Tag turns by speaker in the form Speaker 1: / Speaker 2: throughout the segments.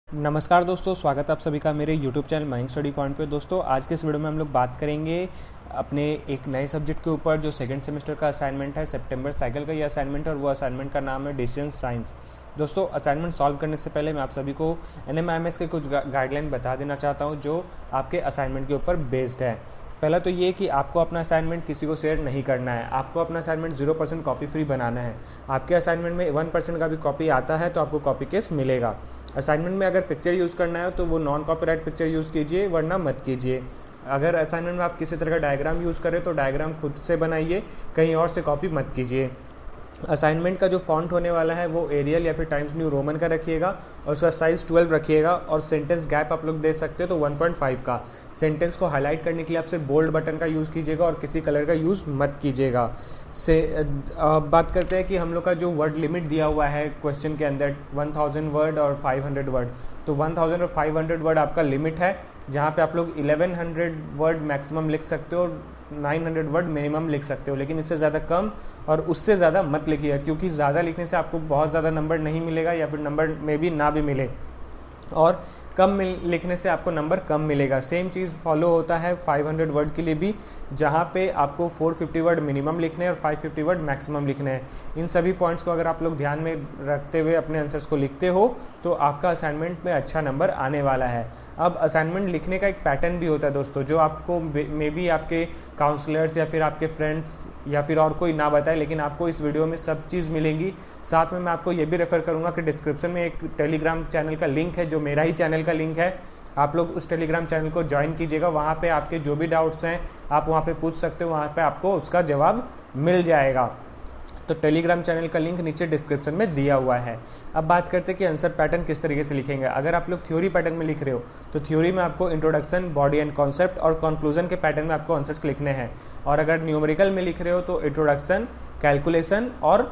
Speaker 1: नमस्कार दोस्तों, स्वागत है आप सभी का मेरे YouTube channel mind study point पे। दोस्तों आज के इस वीडियो में हम लोग बात करेंगे अपने एक नए सब्जेक्ट के ऊपर जो सेकंड सेमेस्टर का असाइनमेंट है। सितंबर साइकिल का ये असाइनमेंट है और वो असाइनमेंट का नाम है डिसीजन साइंस। दोस्तों असाइनमेंट सॉल्व करने से पहले मैं आप सभी को NMIMS के कुछ गाइडलाइन बता देना चाहता हूँ जो आपके असाइनमेंट के ऊपर बेस्ड है। पहला तो ये कि आपको अपना असाइनमेंट किसी को शेयर नहीं करना है। आपको अपना असाइनमेंट 0% कॉपी फ्री बनाना है। आपके असाइनमेंट में 1% का भी कॉपी आता है तो आपको कॉपी केस मिलेगा। असाइनमेंट में अगर पिक्चर यूज़ करना है तो वो नॉन कॉपीराइट पिक्चर यूज़ कीजिए, वरना मत कीजिए। अगर असाइनमेंट में आप किसी तरह का डायग्राम यूज़ करें तो डायग्राम खुद से बनाइए, कहीं और से कॉपी मत कीजिए। असाइनमेंट का जो फॉन्ट होने वाला है वो एरियल या फिर टाइम्स न्यू रोमन का रखिएगा और उसका साइज़ 12 रखिएगा और सेंटेंस गैप आप लोग दे सकते हो तो 1.5 का। सेंटेंस को हाईलाइट करने के लिए आपसे बोल्ड बटन का यूज़ कीजिएगा और किसी कलर का यूज़ मत कीजिएगा। बात करते हैं कि हम लोग का जो वर्ड लिमिट दिया हुआ है क्वेश्चन के अंदर 1000 वर्ड और 500 वर्ड, तो 1000 और 500 वर्ड आपका लिमिट है, जहाँ पे आप लोग 1100 वर्ड मैक्सिमम लिख सकते हो, 900 वर्ड मिनिमम लिख सकते हो, लेकिन इससे ज़्यादा कम और उससे ज़्यादा मत लिखिएगा, क्योंकि ज़्यादा लिखने से आपको बहुत ज़्यादा नंबर नहीं मिलेगा या फिर नंबर में भी ना भी मिले, और कम लिखने से आपको नंबर कम मिलेगा। सेम चीज़ फॉलो होता है 500 वर्ड के लिए भी, जहाँ पे आपको 450 वर्ड मिनिमम लिखने हैं और 550 वर्ड मैक्सिमम लिखने हैं। इन सभी पॉइंट्स को अगर आप लोग ध्यान में रखते हुए अपने आंसर्स को लिखते हो तो आपका असाइनमेंट में अच्छा नंबर आने वाला है। अब असाइनमेंट लिखने का एक पैटर्न भी होता है दोस्तों, जो आपको मे बी आपके काउंसलर्स या फिर आपके फ्रेंड्स या फिर और कोई ना बताए, लेकिन आपको इस वीडियो में सब चीज़ मिलेंगी। साथ में मैं आपको ये भी रेफ़र करूँगा कि डिस्क्रिप्शन में एक टेलीग्राम चैनल का लिंक है, जो मेरा ही चैनल का लिंक है। आप लोग उस टेलीग्राम चैनल को ज्वाइन कीजिएगा, वहाँ पे आपके जो भी डाउट्स हैं आप वहाँ पे पूछ सकते हो, वहाँ पे आपको उसका जवाब मिल जाएगा। तो टेलीग्राम चैनल का लिंक नीचे डिस्क्रिप्शन में दिया हुआ है। अब बात करते हैं कि आंसर पैटर्न किस तरीके से लिखेंगे। अगर आप लोग थ्योरी पैटर्न में लिख रहे हो तो थ्योरी में आपको इंट्रोडक्शन, बॉडी एंड कॉन्सेप्ट और कंक्लूजन के पैटर्न में आपको आंसर्स लिखने हैं। और अगर न्यूमेरिकल में लिख रहे हो तो इंट्रोडक्शन, कैलकुलेशन और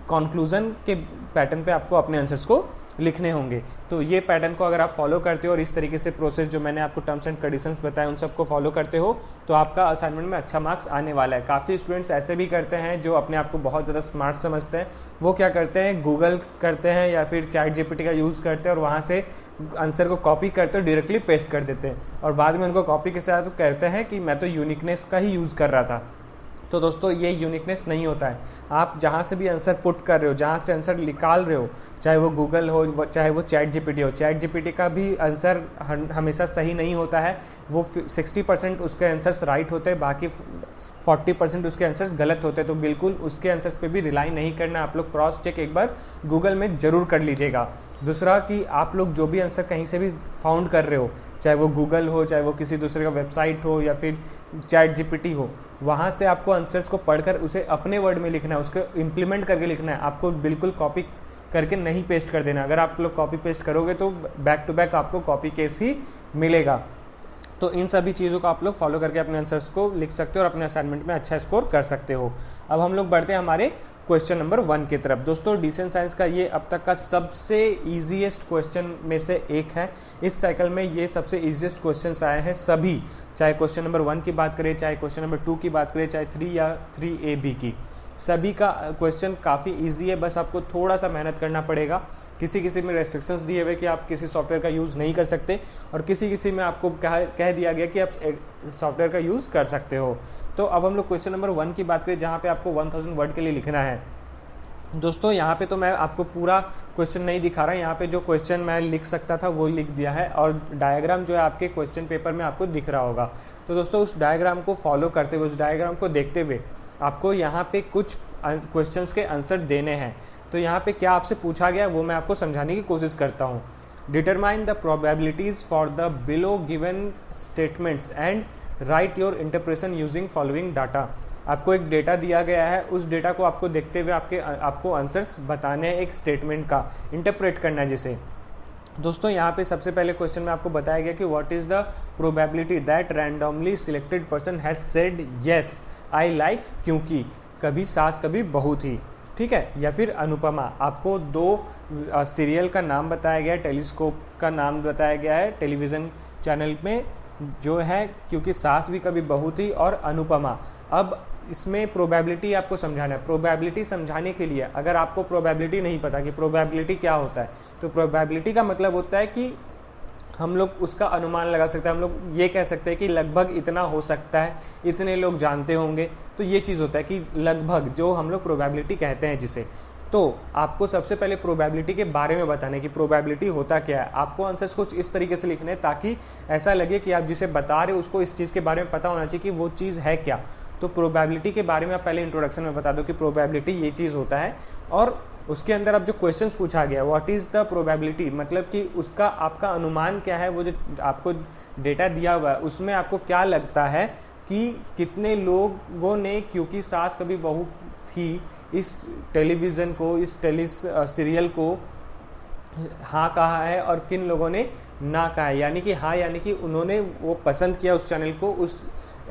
Speaker 1: कंक्लूजन के पैटर्न पे आपको अपने आंसर्स को लिखने होंगे। तो ये पैटर्न को अगर आप फॉलो करते हो और इस तरीके से प्रोसेस जो मैंने आपको टर्म्स एंड कंडीशंस बताए उन सबको फॉलो करते हो तो आपका असाइनमेंट में अच्छा मार्क्स आने वाला है। काफ़ी स्टूडेंट्स ऐसे भी करते हैं जो अपने आप को बहुत ज़्यादा स्मार्ट समझते हैं। वो क्या करते हैं, गूगल करते हैं या फिर चैट जीपीटी का यूज़ करते हैं और वहाँ से आंसर को कॉपी करते हो, डायरेक्टली पेस्ट कर देते हैं और बाद में उनको कॉपी के साथ कहते हैं कि मैं तो यूनिकनेस का ही यूज़ कर रहा था। तो दोस्तों ये यूनिकनेस नहीं होता है। आप जहाँ से भी आंसर पुट कर रहे हो, जहाँ से आंसर निकाल रहे हो, चाहे वो गूगल हो चाहे वो चैट जीपीटी हो, चैट जीपीटी का भी आंसर हमेशा सही नहीं होता है। वो 60% उसके आंसर्स राइट होते हैं, बाकी 40% उसके आंसर्स गलत होते हैं। तो बिल्कुल उसके आंसर्स पे भी रिलाई नहीं करना, आप लोग क्रॉस चेक एक बार गूगल में ज़रूर कर लीजिएगा। दूसरा कि आप लोग जो भी आंसर कहीं से भी फाउंड कर रहे हो, चाहे वो गूगल हो, चाहे वो किसी दूसरे का वेबसाइट हो या फिर चैट जीपीटी हो, वहाँ से आपको आंसर्स को पढ़कर उसे अपने वर्ड में लिखना है, उसको इम्प्लीमेंट करके लिखना है। आपको बिल्कुल कॉपी करके नहीं पेस्ट कर देना। अगर आप लोग कॉपी पेस्ट करोगे तो बैक टू बैक आपको कॉपी केस ही मिलेगा। तो इन सभी चीज़ों को आप लोग फॉलो करके अपने आंसर्स को लिख सकते हो और अपने असाइनमेंट में अच्छा स्कोर कर सकते हो। अब हम लोग बढ़ते हैं हमारे क्वेश्चन नंबर 1 की तरफ। दोस्तों डिसीजन साइंस का ये अब तक का सबसे ईजीएस्ट क्वेश्चन में से एक है। इस साइकिल में ये सबसे ईजीएस्ट क्वेश्चन आए हैं सभी, चाहे क्वेश्चन नंबर 1 की बात करें, चाहे क्वेश्चन नंबर 2 की बात करें, चाहे 3 या 3AB की, सभी का क्वेश्चन काफ़ी इजी है। बस आपको थोड़ा सा मेहनत करना पड़ेगा। किसी में रेस्ट्रिक्शंस दिए हुए कि आप किसी सॉफ्टवेयर का यूज़ नहीं कर सकते और किसी में आपको कह दिया गया कि आप सॉफ्टवेयर का यूज़ कर सकते हो। तो अब हम लोग क्वेश्चन नंबर 1 की बात करें, जहाँ पे आपको 1000 वर्ड के लिए लिखना है। दोस्तों यहाँ पे तो मैं आपको पूरा क्वेश्चन नहीं दिखा रहा, यहाँ पे जो क्वेश्चन मैं लिख सकता था वो लिख दिया है और डायग्राम जो है आपके क्वेश्चन पेपर में आपको दिख रहा होगा। तो दोस्तों उस डायग्राम को फॉलो करते हुए, उस डायग्राम को देखते हुए आपको यहाँ पे कुछ क्वेश्चंस के आंसर देने हैं। तो यहाँ पे क्या आपसे पूछा गया वो मैं आपको समझाने की कोशिश करता हूँ। Determine the probabilities for the below given statements and write your interpretation using following data. आपको एक डेटा दिया गया है, उस डेटा को आपको देखते हुए आपको आंसर्स बताने हैं, एक स्टेटमेंट का इंटरप्रेट करना है जिसे। दोस्तों यहाँ पे सबसे पहले क्वेश्चन में आपको बताया गया कि what is the probability that randomly selected person has said yes I like, क्योंकि कभी सास कभी बहू थी, ठीक है, या फिर अनुपमा। आपको 2 सीरियल का नाम बताया गया है, टेलीस्कोप का नाम बताया गया है टेलीविज़न चैनल में जो है, क्योंकि सास भी कभी बहू थी और अनुपमा। अब इसमें प्रोबेबिलिटी आपको समझाना है। प्रोबेबिलिटी समझाने के लिए अगर आपको प्रोबेबिलिटी नहीं पता कि प्रोबेबिलिटी क्या होता है, तो प्रोबेबिलिटी का मतलब होता है कि हम लोग उसका अनुमान लगा सकते हैं, हम लोग ये कह सकते हैं कि लगभग इतना हो सकता है, इतने लोग जानते होंगे। तो ये चीज़ होता है कि लगभग, जो हम लोग प्रोबेबिलिटी कहते हैं जिसे। तो आपको सबसे पहले प्रोबेबिलिटी के बारे में बताना है कि प्रोबेबिलिटी होता क्या है। आपको आंसर्स कुछ इस तरीके से लिखने हैं ताकि ऐसा लगे कि आप जिसे बता रहे हो उसको इस चीज़ के बारे में पता होना चाहिए कि वो चीज़ है क्या। तो प्रोबेबिलिटी के बारे में आप पहले इंट्रोडक्शन में बता दो कि प्रोबेबिलिटी ये चीज़ होता है, और उसके अंदर अब जो क्वेश्चंस पूछा गया व्हाट इज़ द प्रोबेबिलिटी, मतलब कि उसका आपका अनुमान क्या है, वो जो आपको डेटा दिया हुआ है उसमें आपको क्या लगता है कि कितने लोगों ने, क्योंकि सास कभी बहू थी, इस टेलीविज़न को, इस सीरियल को हाँ कहा है और किन लोगों ने ना कहा है। यानी कि हाँ यानी कि उन्होंने वो पसंद किया उस चैनल को, उस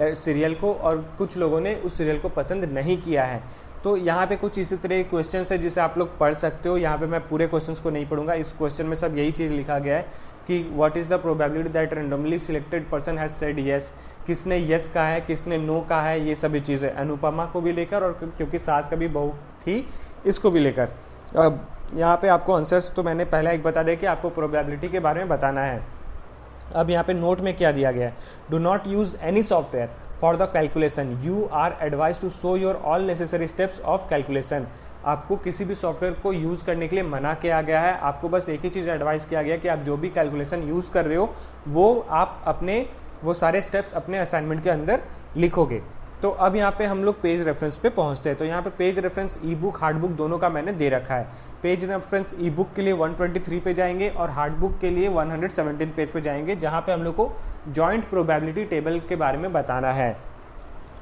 Speaker 1: सीरियल को, और कुछ लोगों ने उस सीरियल को पसंद नहीं किया है। तो यहाँ पे कुछ इसी तरह क्वेश्चन है जिसे आप लोग पढ़ सकते हो। यहाँ पे मैं पूरे क्वेश्चंस को नहीं पढ़ूंगा, इस क्वेश्चन में सब यही चीज़ लिखा गया है कि what is the probability that randomly selected person has said yes, किसने येस कहा है, किसने नो कहा है, ये सभी चीज़ें अनुपमा को भी लेकर और क्योंकि सास कभी बहू थी इसको भी लेकर। अब यहाँ पे आपको आंसर्स तो मैंने पहला एक बता दिया कि आपको प्रोबेबिलिटी के बारे में बताना है। अब यहाँ पे नोट में क्या दिया गया है, do not use any software for the calculation, you are advise to show your all necessary steps of calculation. आपको किसी भी सॉफ्टवेयर को यूज़ करने के लिए मना किया गया है। आपको बस एक ही चीज़ एडवाइस किया गया है कि आप जो भी कैलकुलेशन यूज़ कर रहे हो वो आप अपने वो सारे स्टेप्स अपने असाइनमेंट के अंदर लिखोगे। तो अब यहाँ पे हम लोग पेज रेफरेंस पे पहुँचते हैं। तो यहाँ पे पेज रेफरेंस ई बुक हार्ड बुक दोनों का मैंने दे रखा है। पेज रेफरेंस ई बुक के लिए 123 पे जाएंगे और हार्ड बुक के लिए 117 पेज पे जाएंगे, जहाँ पे हम लोग को जॉइंट प्रोबेबिलिटी टेबल के बारे में बताना है।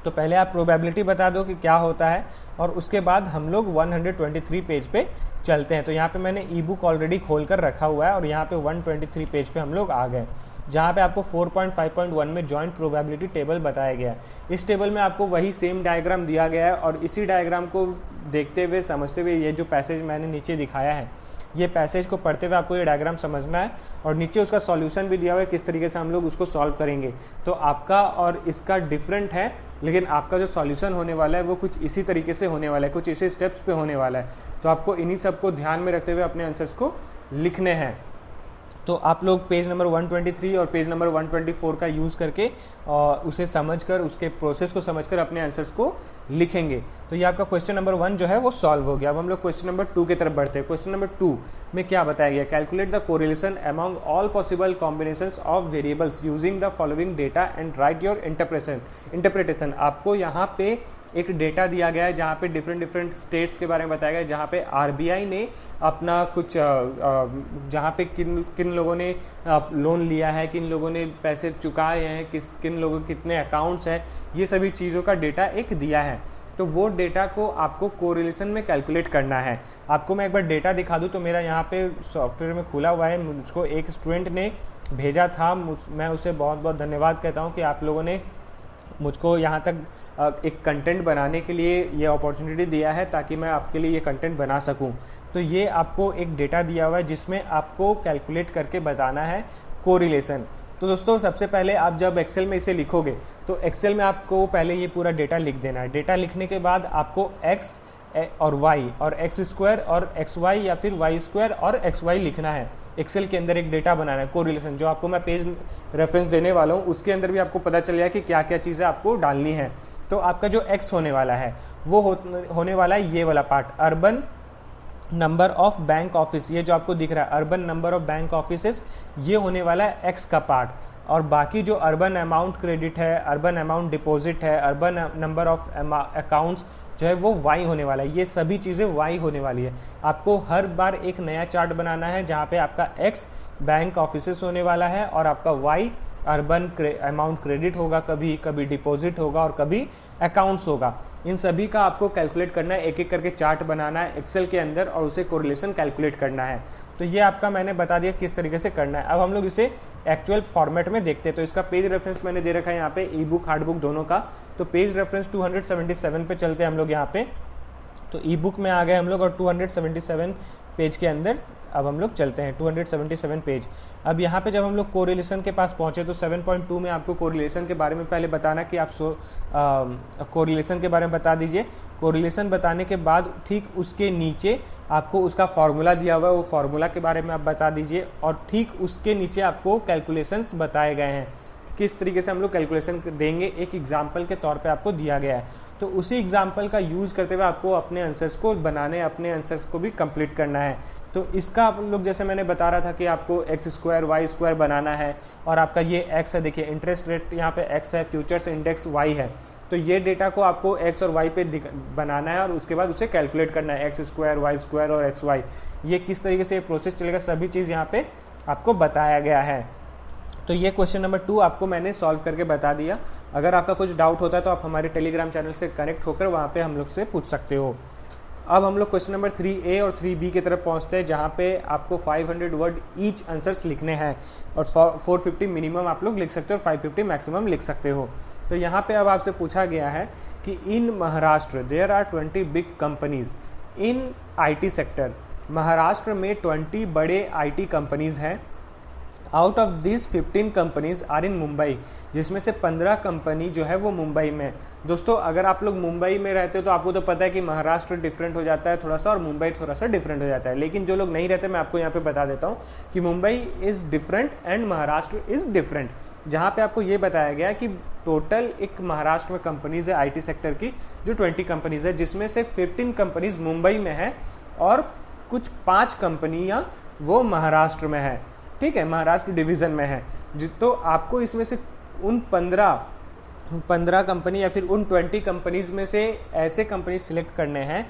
Speaker 1: तो पहले आप प्रोबेबिलिटी बता दो कि क्या होता है और उसके बाद हम लोग 123 पेज पे चलते हैं। तो यहाँ पे मैंने ई बुक ऑलरेडी खोल कर रखा हुआ है और यहाँ पे 123 पेज पे हम लोग आ गए, जहाँ पे आपको 4.5.1 में जॉइंट प्रोबेबिलिटी टेबल बताया गया है। इस टेबल में आपको वही सेम डायग्राम दिया गया है और इसी डायग्राम को देखते हुए समझते हुए ये जो पैसेज मैंने नीचे दिखाया है, ये पैसेज को पढ़ते हुए आपको ये डायग्राम समझना है और नीचे उसका सॉल्यूशन भी दिया हुआ है किस तरीके से हम लोग उसको सॉल्व करेंगे। तो आपका और इसका डिफरेंट है, लेकिन आपका जो सॉल्यूशन होने वाला है वो कुछ इसी तरीके से होने वाला है, कुछ इसी स्टेप्स पे होने वाला है। तो आपको इन्हीं सब को ध्यान में रखते हुए अपने आंसर्स को लिखने हैं। तो आप लोग पेज नंबर 123 और पेज नंबर 124 का यूज़ करके उसे समझकर, उसके प्रोसेस को समझकर अपने आंसर्स को लिखेंगे। तो ये आपका क्वेश्चन नंबर 1 जो है वो सॉल्व हो गया। अब हम लोग क्वेश्चन नंबर 2 की तरफ बढ़ते हैं। क्वेश्चन नंबर 2 में क्या बताया गया, calculate the correlation among all possible combinations of variables using the following data and write your interpretation. आपको यहाँ पे एक डेटा दिया गया है जहाँ पे डिफरेंट स्टेट्स के बारे में बताया गया है, जहाँ पे आरबीआई ने अपना कुछ जहाँ पे किन लोगों ने लोन लिया है, किन लोगों ने पैसे चुकाए हैं, किन लोगों के कितने अकाउंट्स हैं, ये सभी चीज़ों का डेटा एक दिया है। तो वो डेटा को आपको कोरिलेशन में कैलकुलेट करना है। आपको मैं एक बार डेटा दिखा दूँ तो मेरा यहाँ पे सॉफ्टवेयर में खुला हुआ है, मुझको एक स्टूडेंट ने भेजा था, मैं उसे बहुत बहुत धन्यवाद कहता हूँ कि आप लोगों ने मुझको यहाँ तक एक कंटेंट बनाने के लिए ये अपॉर्चुनिटी दिया है ताकि मैं आपके लिए ये कंटेंट बना सकूँ। तो ये आपको एक डेटा दिया हुआ है जिसमें आपको कैलकुलेट करके बताना है कोरिलेशन। तो दोस्तों सबसे पहले आप जब एक्सेल में इसे लिखोगे तो एक्सेल में आपको पहले ये पूरा डेटा लिख देना है। डेटा लिखने के बाद आपको एक्स और वाई और एक्स स्क्वायर और एक्स वाई या फिर वाई स्क्वायर और एक्स वाई लिखना है। एक्सेल के अंदर एक डेटा बनाना है कोरिलेशन, जो आपको मैं पेज रेफरेंस देने वाला हूँ उसके अंदर भी आपको पता चल जाए कि क्या क्या चीज़ें आपको डालनी है। तो आपका जो एक्स होने वाला है वो होने वाला है ये वाला part, urban number of bank office, ये जो आपको दिख रहा है urban number of bank offices, ये होने वाला है एक्स का पार्ट। और बाकी जो अर्बन अमाउंट क्रेडिट है, अर्बन अमाउंट डिपॉजिट है, अर्बन नंबर ऑफ अकाउंट्स जो है वो वाई होने वाला है। ये सभी चीज़ें वाई होने वाली है। आपको हर बार एक नया चार्ट बनाना है जहाँ पे आपका एक्स बैंक ऑफिसेस होने वाला है और आपका वाई अर्बन अमाउंट क्रेडिट होगा, कभी कभी डिपॉजिट होगा और कभी अकाउंट्स होगा। इन सभी का आपको कैलकुलेट करना है, एक एक करके चार्ट बनाना है एक्सेल के अंदर और उसे कोरिलेशन कैलकुलेट करना है। तो ये आपका मैंने बता दिया किस तरीके से करना है। अब हम लोग इसे एक्चुअल फॉर्मेट में देखते हैं। तो इसका पेज रेफरेंस मैंने दे रखा है यहाँ पे, ई बुक हार्ड बुक दोनों का। तो पेज रेफरेंस 277 पे चलते हैं हम लोग यहाँ पे। तो ई बुक में आ गए हम लोग और 277 पेज के अंदर अब हम लोग चलते हैं, 277 पेज। अब यहाँ पे जब हम लोग कोरिलेशन के पास पहुँचे तो 7.2 में आपको कोरिलेशन के बारे में पहले बताना कि आप कोरिलेशन के बारे में बता दीजिए। कोरिलेशन बताने के बाद ठीक उसके नीचे आपको उसका फार्मूला दिया हुआ है, वो फार्मूला के बारे में आप बता दीजिए, और ठीक उसके नीचे आपको कैलकुलेशंस बताए गए हैं, किस तरीके से हम लोग कैलकुलेशन देंगे, एक एग्जाम्पल के तौर पे आपको दिया गया है। तो उसी एग्जाम्पल का यूज़ करते हुए आपको अपने आंसर्स को बनाने, अपने आंसर्स को भी कंप्लीट करना है। तो इसका आप लोग, जैसे मैंने बता रहा था कि आपको एक्स स्क्वायर वाई स्क्वायर बनाना है, और आपका ये एक्स है, देखिए इंटरेस्ट रेट यहाँ पे एक्स है, फ्यूचर्स इंडेक्स वाई है, तो ये डेटा को आपको एक्स और वाई पे बनाना है और उसके बाद उसे कैलकुलेट करना है, एक्स स्क्वायर वाई स्क्वायर और एक्स वाई, ये किस तरीके से प्रोसेस चलेगा, सभी चीज़ यहाँ पे आपको बताया गया है। तो ये क्वेश्चन नंबर 2 आपको मैंने सॉल्व करके बता दिया। अगर आपका कुछ डाउट होता है तो आप हमारे टेलीग्राम चैनल से कनेक्ट होकर वहाँ पे हम लोग से पूछ सकते हो। अब हम लोग क्वेश्चन नंबर 3A और 3B की तरफ पहुँचते हैं, जहाँ पे आपको 500 वर्ड ईच आंसर्स लिखने हैं और 450 मिनिमम आप लोग लिख सकते हो, 550 मैक्सिमम लिख सकते हो। तो यहाँ पे अब आपसे पूछा गया है कि in Maharashtra there are 20 big companies in IT sector. Maharashtra में 20 बड़े IT कंपनीज हैं। Out of this 15 companies are in Mumbai, जिसमें से 15 कंपनी जो है वो मुंबई में। दोस्तों अगर आप लोग मुंबई में रहते हो तो आपको तो पता है कि महाराष्ट्र डिफरेंट हो जाता है थोड़ा सा और मुंबई थोड़ा सा डिफरेंट हो जाता है, लेकिन जो लोग नहीं रहते मैं आपको यहाँ पे बता देता हूँ कि Mumbai is different and Maharashtra is different. जहाँ पे आपको ये बताया गया कि टोटल एक महाराष्ट्र में कंपनीज है IT सेक्टर की जो 20 कंपनीज है, जिसमें से 15 कंपनीज मुंबई में है और कुछ 5 कंपनियाँ वो महाराष्ट्र में है, ठीक है, महाराष्ट्र डिवीज़न में है। तो आपको इसमें से उन 15 कंपनी या फिर उन 20 कंपनीज में से ऐसे कंपनी सिलेक्ट करने हैं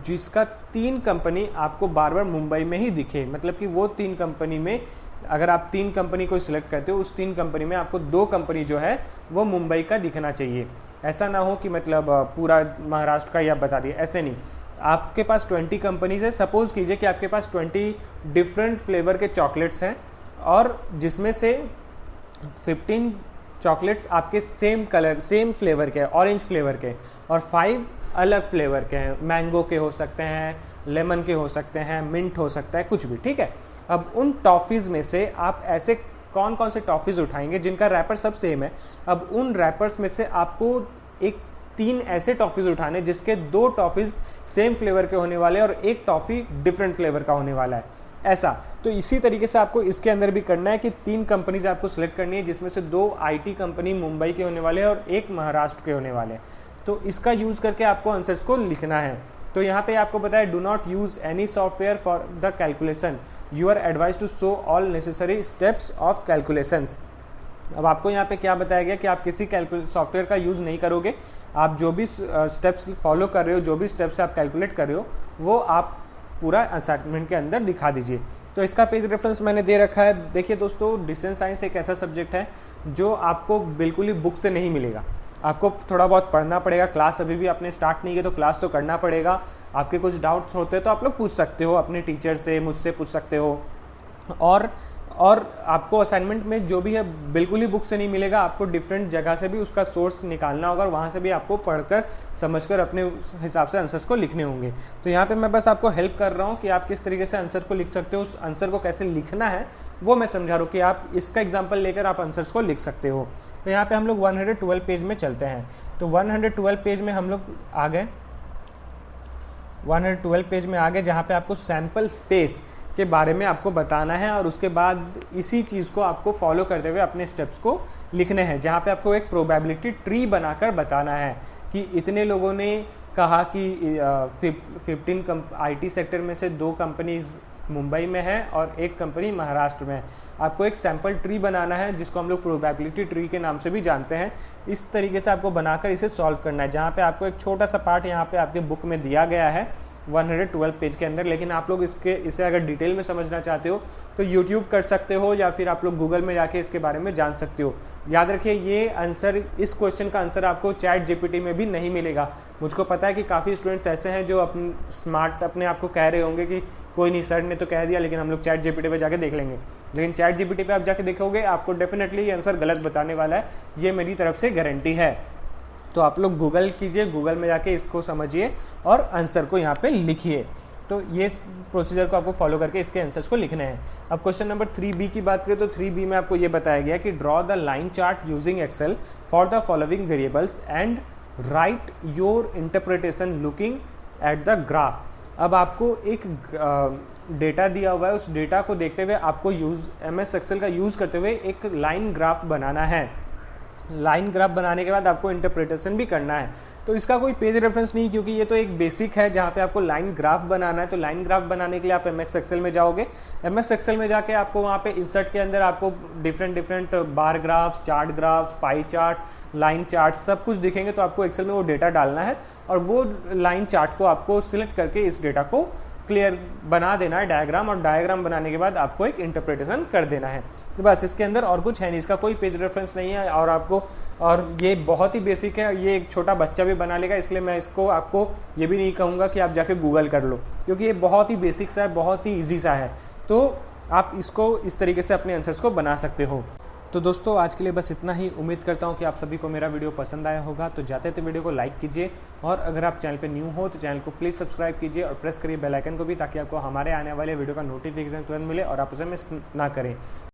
Speaker 1: जिसका 3 कंपनी आपको बार बार मुंबई में ही दिखे। मतलब कि वो 3 कंपनी में अगर आप 3 कंपनी को सिलेक्ट करते हो, उस 3 कंपनी में आपको 2 कंपनी जो है वो मुंबई का दिखना चाहिए। ऐसा ना हो कि मतलब पूरा महाराष्ट्र का ही आप बता दिए, ऐसे नहीं। आपके पास 20 कंपनीज है, सपोज कीजिए कि आपके पास 20 डिफरेंट फ्लेवर के चॉकलेट्स हैं और जिसमें से 15 चॉकलेट्स आपके सेम कलर सेम फ्लेवर के हैं, ऑरेंज फ्लेवर के, और 5 अलग फ्लेवर के हैं, मैंगो के हो सकते हैं, लेमन के हो सकते हैं, मिंट हो सकता है, कुछ भी, ठीक है। अब उन टॉफ़ीज़ में से आप ऐसे कौन कौन से टॉफ़ीज़ उठाएंगे जिनका रैपर सब सेम है। अब उन रैपर्स में से आपको 3 ऐसे टॉफ़ीज़ उठाने जिसके 2 टॉफ़ीज़ सेम फ्लेवर के होने वाले और 1 टॉफ़ी डिफरेंट फ्लेवर का होने वाला है, ऐसा। तो इसी तरीके से आपको इसके अंदर भी करना है कि 3 कंपनीज आपको सिलेक्ट करनी है जिसमें से 2 IT कंपनी मुंबई के होने वाले हैं और 1 महाराष्ट्र के होने वाले हैं। तो इसका यूज़ करके आपको आंसर्स को लिखना है। तो यहाँ पे आपको बताया do not use any software for the calculation, you are advise to show all necessary steps of calculations. अब आपको यहाँ पे क्या बताया गया कि आप किसी सॉफ्टवेयर का यूज़ नहीं करोगे, आप जो भी स्टेप्स फॉलो कर रहे हो, जो भी स्टेप्स आप कैलकुलेट कर रहे हो, वो आप पूरा असाइनमेंट के अंदर दिखा दीजिए। तो इसका पेज रेफरेंस मैंने दे रखा है। देखिए दोस्तों, डिस्टेंस साइंस एक ऐसा सब्जेक्ट है जो आपको बिल्कुल ही बुक से नहीं मिलेगा, आपको थोड़ा बहुत पढ़ना पड़ेगा। क्लास अभी भी आपने स्टार्ट नहीं किया तो क्लास तो करना पड़ेगा। आपके कुछ डाउट्स होते हैं तो आप लोग पूछ सकते हो, अपने टीचर से, मुझसे पूछ सकते हो। और आपको असाइनमेंट में जो भी है बिल्कुल ही बुक से नहीं मिलेगा, आपको डिफरेंट जगह से भी उसका सोर्स निकालना होगा और वहाँ से भी आपको पढ़कर समझकर अपने हिसाब से आंसर्स को लिखने होंगे। तो यहाँ पे मैं बस आपको हेल्प कर रहा हूँ कि आप किस तरीके से आंसर को लिख सकते हो, उस आंसर को कैसे लिखना है वो मैं समझा रहा हूँ कि आप इसका एग्जाम्पल लेकर आप आंसर्स को लिख सकते हो। तो यहाँ पर हम लोग 112 पेज में चलते हैं। तो 112 पेज में हम लोग आ गए, 112 पेज में आ गए जहाँ पे आपको सैम्पल स्पेस के बारे में आपको बताना है और उसके बाद इसी चीज़ को आपको फॉलो करते हुए अपने स्टेप्स को लिखने हैं, जहाँ पे आपको एक प्रोबेबिलिटी ट्री बनाकर बताना है कि इतने लोगों ने कहा कि 15 IT सेक्टर में से 2 कंपनीज मुंबई में है और 1 कंपनी महाराष्ट्र में है। आपको एक सैम्पल ट्री बनाना है जिसको हम लोग प्रोबेबिलिटी ट्री के नाम से भी जानते हैं। इस तरीके से आपको बनाकर इसे सॉल्व करना है, जहाँ पे आपको एक छोटा सा पार्ट यहाँ पे आपके बुक में दिया गया है 112 पेज के अंदर। लेकिन आप लोग इसे अगर डिटेल में समझना चाहते हो तो यूट्यूब कर सकते हो या फिर आप लोग गूगल में जाके इसके बारे में जान सकते हो। याद रखिए ये आंसर, इस क्वेश्चन का आंसर आपको चैट GPT में भी नहीं मिलेगा। मुझको पता है कि काफ़ी स्टूडेंट्स ऐसे हैं जो स्मार्ट अपने आप को कह रहे होंगे कि कोई नहीं, सर ने तो कह दिया लेकिन हम लोग चैट GPT पे जाके देख लेंगे। लेकिन चैट GPT पे आप जाके देखोगे आपको डेफिनेटली ये आंसर गलत बताने वाला है, ये मेरी तरफ से गारंटी है। तो आप लोग गूगल कीजिए, गूगल में जाके इसको समझिए और आंसर को यहाँ पे लिखिए। तो ये प्रोसीजर को आपको फॉलो करके इसके आंसर्स को लिखने हैं। अब क्वेश्चन नंबर 3B की बात करें तो 3B में आपको ये बताया गया कि draw the line chart using Excel for the following variables and write your interpretation looking at the graph. अब आपको एक डेटा दिया हुआ है, उस डेटा को देखते हुए आपको MS एक्सेल का यूज़ करते हुए एक लाइन ग्राफ बनाना है। लाइन ग्राफ बनाने के बाद आपको इंटरप्रिटेशन भी करना है। तो इसका कोई पेज रेफरेंस नहीं, क्योंकि ये तो एक बेसिक है जहाँ पे आपको लाइन ग्राफ बनाना है। तो लाइन ग्राफ बनाने के लिए आप MS एक्सेल में जाओगे। MS एक्सेल में जाके आपको वहाँ पे इंसर्ट के अंदर आपको डिफरेंट बार graphs, chart graphs, pie chart, line chart सब कुछ दिखेंगे। तो आपको एक्सेल में वो डेटा डालना है और वो लाइन चार्ट को आपको सिलेक्ट करके इस डेटा को क्लियर बना देना है डायग्राम, और डायग्राम बनाने के बाद आपको एक इंटरप्रिटेशन कर देना है। तो बस इसके अंदर और कुछ है नहीं, इसका कोई पेज रेफरेंस नहीं है। और ये बहुत ही बेसिक है, ये एक छोटा बच्चा भी बना लेगा। इसलिए मैं इसको आपको ये भी नहीं कहूँगा कि आप जाके गूगल कर लो, क्योंकि ये बहुत ही बेसिक सा है, बहुत ही ईजी सा है। तो आप इसको इस तरीके से अपने आंसर्स को बना सकते हो। तो दोस्तों आज के लिए बस इतना ही। उम्मीद करता हूँ कि आप सभी को मेरा वीडियो पसंद आया होगा। तो जाते थे वीडियो को लाइक कीजिए, और अगर आप चैनल पे न्यू हो तो चैनल को प्लीज़ सब्सक्राइब कीजिए और प्रेस करिए बेल आइकन को भी, ताकि आपको हमारे आने वाले वीडियो का नोटिफिकेशन तुरंत मिले और आप उसे मिस ना करें।